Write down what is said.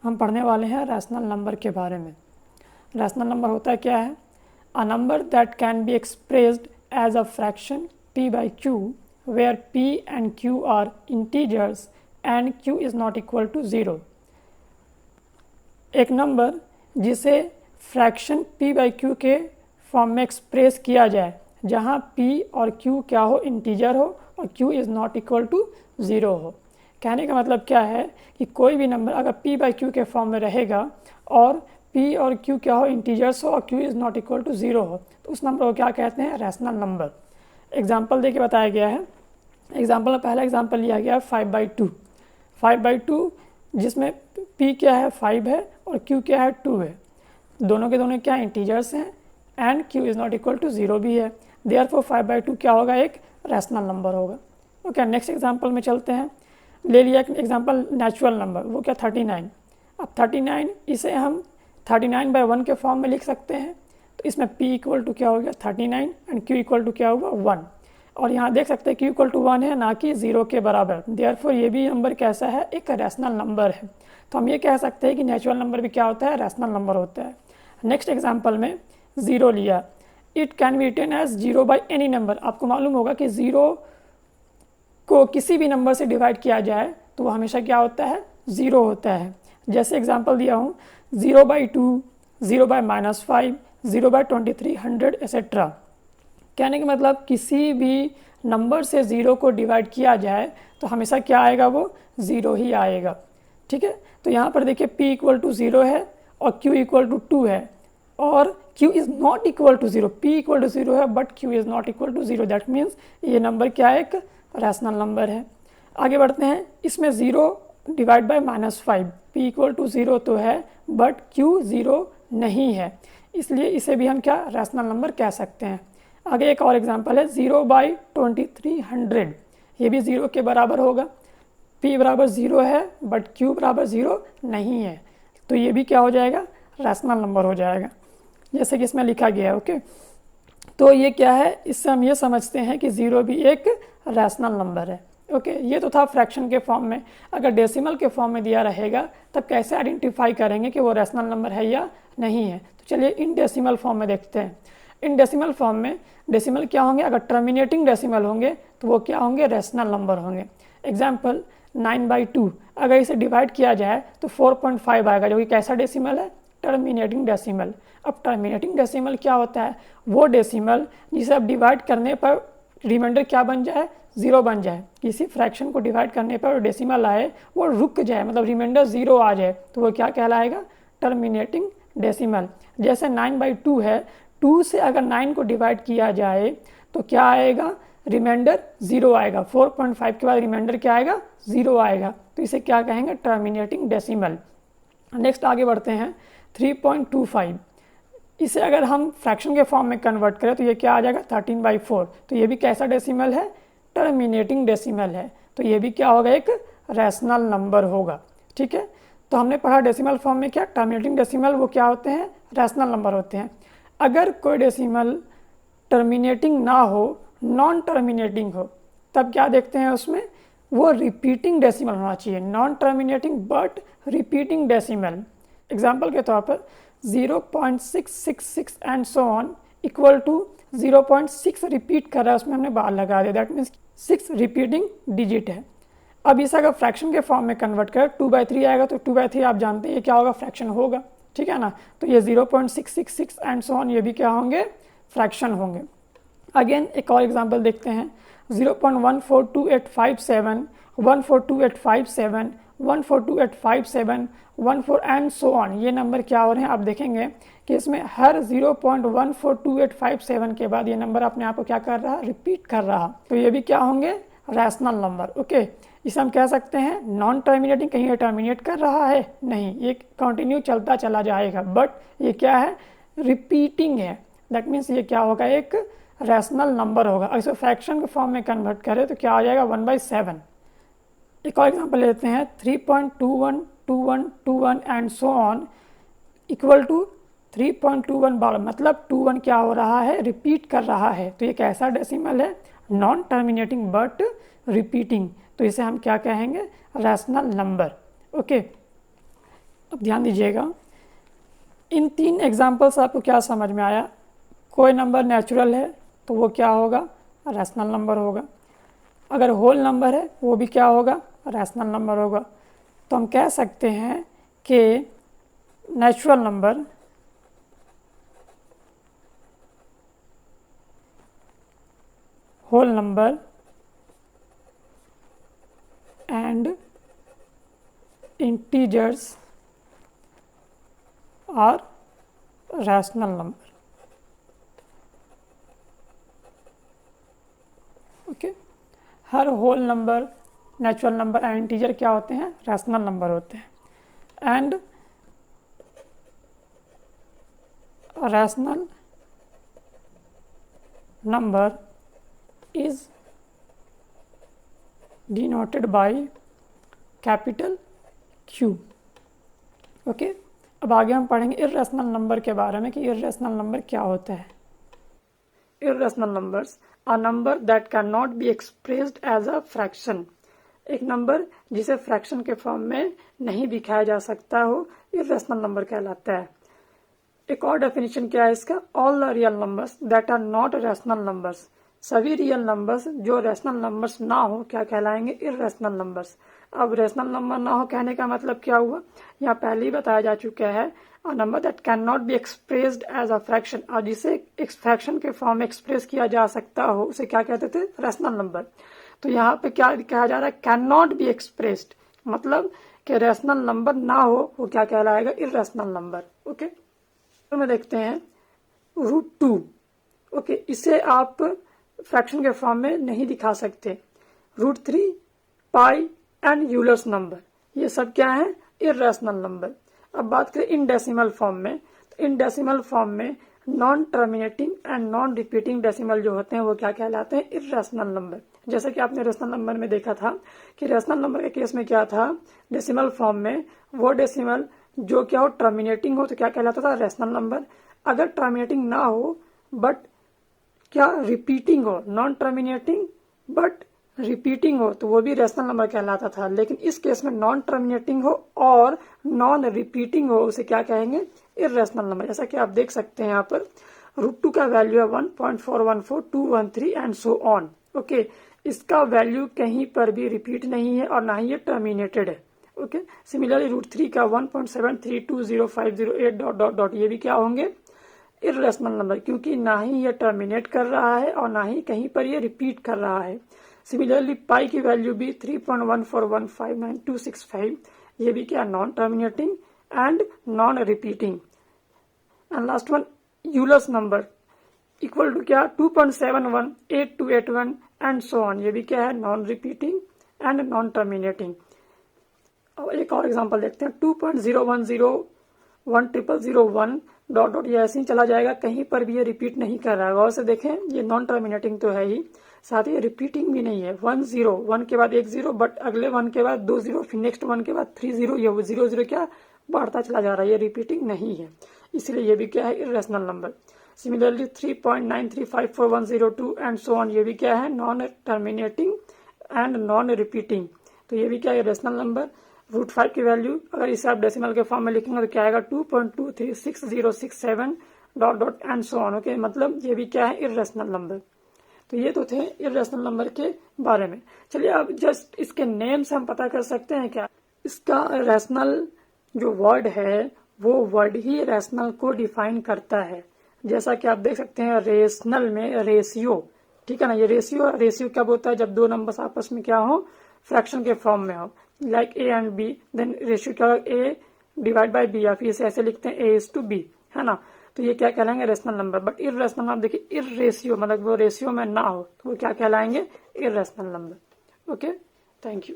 हम पढ़ने वाले हैं रैशनल नंबर के बारे में। रैशनल नंबर होता क्या है? A number that can be expressed as a fraction p by q where p and q are integers and q is not equal to 0। एक नंबर जिसे फ्रैक्शन p by q के form में express किया जाए जहाँ p और q क्या हो, इंटीजर हो और q is not equal to 0 हो। कहने का मतलब क्या है कि कोई भी नंबर अगर p by q के फॉर्म में रहेगा और p और q क्या हो, इंटीजर्स हो और q is not equal to 0 हो, तो उस नंबर को क्या कहते हैं? Rational number. एग्जाम्पल दे के बताया गया है। एग्जाम्पल में पहला एग्जाम्पल लिया गया है 5/2। 5/2 जिसमें p क्या है, 5 है और q क्या है, 2 है। दोनों के दोनों क्या इंटीजर्स हैं and q is not equal to 0 भी है। देयरफॉर 5/2 क्या होगा? एक रैशनल नंबर होगा। ओके, नेक्स्ट एग्जाम्पल में चलते हैं। ले लिया एग्जाम्पल नेचुरल नंबर, वो क्या 39। अब 39 इसे हम 39/1 के फॉर्म में लिख सकते हैं। तो इसमें p इक्वल टू क्या हो गया 39 एंड q इक्वल टू क्या हुआ 1। और यहाँ देख सकते हैं q इक्वल टू 1 है, ना कि 0 के बराबर। देयरफॉर ये भी नंबर कैसा है? एक रैशनल नंबर है। तो हम ये कह सकते हैं कि नेचुरल नंबर भी क्या होता है? रैशनल नंबर होता है। नेक्स्ट एग्जाम्पल में 0 लिया। It can be written as 0 by any number. आपको मालूम होगा कि 0 को किसी भी नंबर से डिवाइड किया जाए तो वो हमेशा क्या होता है? 0 होता है। जैसे एग्जाम्पल दिया हूँ 0/2, 0/-5, 0/23, 100 एक्सेट्रा। कहने का मतलब किसी भी नंबर से 0 को डिवाइड किया जाए तो हमेशा क्या आएगा? वो 0 ही आएगा। ठीक है, तो यहाँ पर देखिए p इक्वल टू 0 है और q इक्वल टू 2 है और q is not equal to 0। p equal to 0 है but q is not equal to 0। That means ये नंबर क्या है? एक रैशनल नंबर है। आगे बढ़ते हैं। इसमें 0 divide by -5, p equal to 0 तो है बट q 0 नहीं है, इसलिए इसे भी हम क्या रैशनल नंबर कह सकते हैं। आगे एक और एग्जांपल है 0/2300। ये भी 0 के बराबर होगा। p बराबर 0 है बट q बराबर 0 नहीं है, तो ये भी क्या हो जाएगा? रैशनल नंबर हो जाएगा, जैसे कि इसमें लिखा गया है। ओके, तो ये क्या है? इससे हम ये समझते हैं कि 0 भी एक रैशनल नंबर है। ओके, ये तो था फ्रैक्शन के फॉर्म में। अगर डेसिमल के फॉर्म में दिया रहेगा तब कैसे आइडेंटिफाई करेंगे कि वो रैशनल नंबर है या नहीं है? तो चलिए इन डेसिमल फॉर्म में देखते हैं। इन डेसिमल फॉर्म में डेसिमल क्या होंगे? अगर टर्मिनेटिंग डेसिमल होंगे तो वो क्या होंगे? रैशनल नंबर होंगे। एग्जाम्पल 9/2, अगर इसे डिवाइड किया जाए तो 4.5 आएगा, जो कि कैसा डेसिमल है? Terminating decimal. अब टर्मिनेटिंग डेसिमल क्या होता है? वो डेसिमल जिसे अब डिवाइड करने पर रिमाइंडर क्या बन जाए? 0 बन जाए। किसी फ्रैक्शन को डिवाइड करने पर डेसिमल आए वो रुक जाए, मतलब रिमाइंडर 0 आ जाए, तो वो क्या कहलाएगा? Terminating decimal. जैसे 9/2 है, 2 से अगर 9 को डिवाइड किया जाए तो क्या आएगा? रिमाइंडर 0 आएगा। 4.5 के बाद रिमाइंडर क्या आएगा? 0 आएगा, तो इसे क्या कहेंगे? Terminating decimal. नेक्स्ट आगे बढ़ते हैं 3.25। इसे अगर हम फ्रैक्शन के फॉर्म में कन्वर्ट करें तो ये क्या आ जाएगा? 13/4। तो ये भी कैसा डेसिमल है? टर्मिनेटिंग डेसिमल है, तो ये भी क्या होगा? एक रैशनल नंबर होगा। ठीक है, तो हमने पढ़ा डेसिमल फॉर्म में क्या टर्मिनेटिंग डेसिमल वो क्या होते हैं? रैशनल नंबर होते हैं। अगर कोई डेसिमल टर्मिनेटिंग ना हो, नॉन टर्मिनेटिंग हो, तब क्या देखते हैं उसमें? वो रिपीटिंग डेसिमल होना चाहिए। Non terminating but repeating decimal. Example के तौर पर 0.666 and so on equal to 0.6 repeat कर रहा है, उसमें हमने बार लगा दिया। दैट मीन्स 6 रिपीटिंग डिजिट है। अब इसे अगर फ्रैक्शन के फॉर्म में कन्वर्ट करें 2/3 आएगा, तो 2/3 आप जानते हैं ये क्या होगा? फ्रैक्शन होगा। ठीक है ना, तो ये 0.666 एंड सो ऑन ये भी क्या होंगे? फ्रैक्शन होंगे। अगेन एक और एग्जांपल देखते हैं 0.142857, 142857, 142857, 14 एंड सो ऑन। ये नंबर क्या हो रहे हैं? आप देखेंगे कि इसमें हर 0.142857 के बाद ये नंबर अपने आप को क्या कर रहा है? रिपीट कर रहा। तो ये भी क्या होंगे? Rational number. ओके, इसे हम कह सकते हैं नॉन टर्मिनेटिंग। कहीं ये टर्मिनेट कर रहा है? नहीं, ये कंटिन्यू चलता चला जाएगा, बट ये क्या है? रिपीटिंग है। दैट मीन्स ये क्या होगा? एक रैशनल नंबर होगा। अगर इसे फ्रैक्शन के फॉर्म में कन्वर्ट करें तो क्या आ जाएगा? 1/7। एक और एग्जांपल लेते हैं 3.212121 and so on equal to 3.21 bar, मतलब 21 क्या हो रहा है? रिपीट कर रहा है। तो ये कैसा डेसिमल है? नॉन टर्मिनेटिंग बट रिपीटिंग, तो इसे हम क्या कहेंगे? Rational number. ओके, अब ध्यान दीजिएगा, इन 3 एग्जाम्पल्स आपको क्या समझ में आया? कोई नंबर नेचुरल है तो वो क्या होगा? रैशनल नंबर होगा। अगर होल नंबर है वो भी क्या होगा? रैशनल नंबर होगा। तो हम कह सकते हैं कि natural number whole number and integers are rational number. Okay, हर whole number, natural number and integer क्या होते हैं? रैशनल नंबर होते हैं। And rational number is denoted by capital Q। ओके, अब आगे हम पढ़ेंगे इर्रेशनल नंबर के बारे में कि इर्रेशनल नंबर क्या होता है। Irrational numbers are number that can not be expressed as a fraction. एक नंबर जिसे फ्रैक्शन के फॉर्म में नहीं दिखाया जा सकता हो, इर्रेशनल नंबर कहलाता है। एक और डेफिनेशन क्या है इसका? All the real numbers that are not rational numbers. सभी रियल नंबर्स जो रैशनल नंबर्स ना हो क्या कहलाएंगे? Irrational numbers. अब रैशनल नंबर ना हो कहने का मतलब क्या हुआ? यहाँ पहले ही बताया जा चुका है, a number that can not be expressed as a fraction, और जिसे एक फ्रैक्शन के फॉर्म में एक्सप्रेस किया जा सकता हो उसे क्या कहते थे? Rational number. तो यहाँ पे क्या कहा जा रहा है? कैन नॉट बी एक्सप्रेस्ड, मतलब कि रैशनल नंबर ना हो वो क्या कहलाएगा? Irrational number. ओके, तो में देखते हैं √2। ओके, इसे आप फ्रैक्शन के फॉर्म में नहीं दिखा सकते। √3, पाई एंड यूलर्स नंबर, ये सब क्या है? Irrational number. अब बात करें इन डेसिमल फॉर्म में, तो इन डेसिमल फॉर्म में non terminating and non repeating decimal जो होते हैं वो क्या कहलाते हैं? Irrational number. जैसे कि आपने रेशनल नंबर में देखा था कि रेशनल नंबर के केस में क्या था? डेसिमल फॉर्म में वो डेसिमल जो क्या हो? टर्मिनेटिंग हो तो क्या कहलाता था? Rational number. अगर टर्मिनेटिंग ना हो बट क्या रिपीटिंग हो, नॉन टर्मिनेटिंग बट रिपीटिंग हो, तो वो भी रैशनल नंबर कहलाता था। लेकिन इस केस में नॉन टर्मिनेटिंग हो और नॉन रिपीटिंग हो, उसे क्या कहेंगे? Irrational number. जैसा कि आप देख सकते हैं यहाँ पर √2 का वैल्यू है 1.414, 213 एंड सो ऑन। ओके, इसका वैल्यू कहीं पर भी रिपीट नहीं है और ना ही ये टर्मिनेटेड है। ओके, सिमिलरली √3 का 1.732050 डॉट डॉट डॉट, ये भी क्या होंगे? इर्रेशनल नंबर, क्योंकि ना ही ये टर्मिनेट कर रहा है और ना ही कहीं पर ये रिपीट कर रहा है। सिमिलरली पाई की वैल्यू भी 3.1415965, ये भी क्या? Non terminating and non repeating. And last one Euler's number equal to क्या? 2.718281 एंड सो ऑन, ये भी क्या है? Non repeating and non terminating. और एक और एग्जांपल देखते हैं 2.0101001 डॉट डॉट, ये ऐसे ही चला जाएगा, कहीं पर भी ये रिपीट नहीं कर रहा है। गौर से देखें, ये नॉन टर्मिनेटिंग तो है ही, साथ ही रिपीटिंग भी नहीं है। 1 के बाद 1 0, बट अगले 1 के बाद 2 0, फिर नेक्स्ट 1 के बाद 3 0, ये 0 0 क्या बढ़ता चला जा रहा है, ये रिपीटिंग नहीं है, इसलिए ये भी क्या है? Irrational number. Similarly 3.935410 and so on, ये भी क्या है? Non terminating and non repeating, तो ये भी क्या है? Irrational number. √5 की वैल्यू अगर इसे आप डेसिमल के फॉर्म में लिखेंगे तो क्या आएगा? 2.236067 dot dot and so on. Okay, मतलब ये भी क्या है? Irrational number. तो ये तो थे इर्रेशनल नंबर के बारे में। चलिए अब जस्ट इसके नेम से हम पता कर सकते हैं क्या? इसका रैशनल जो वर्ड है वो वर्ड ही रैशनल को डिफाइन करता है। जैसा कि आप देख सकते हैं रेशनल में रेशियो, ठीक है ना? ये रेशियो कब होता है? जब दो नंबर्स आपस में क्या हो? फ्रैक्शन के फॉर्म में हो, like A and B, then ratio क्या? ए डिवाइड बाय बी, या फिर इसे ऐसे लिखते हैं A:B, है ना? तो ये क्या कहलाएंगे? Rational number. But irrational number देखिए, इर्रेशियो मतलब वो रेशियो में ना हो तो वो क्या कहलाएंगे? Irrational number. Okay, thank you.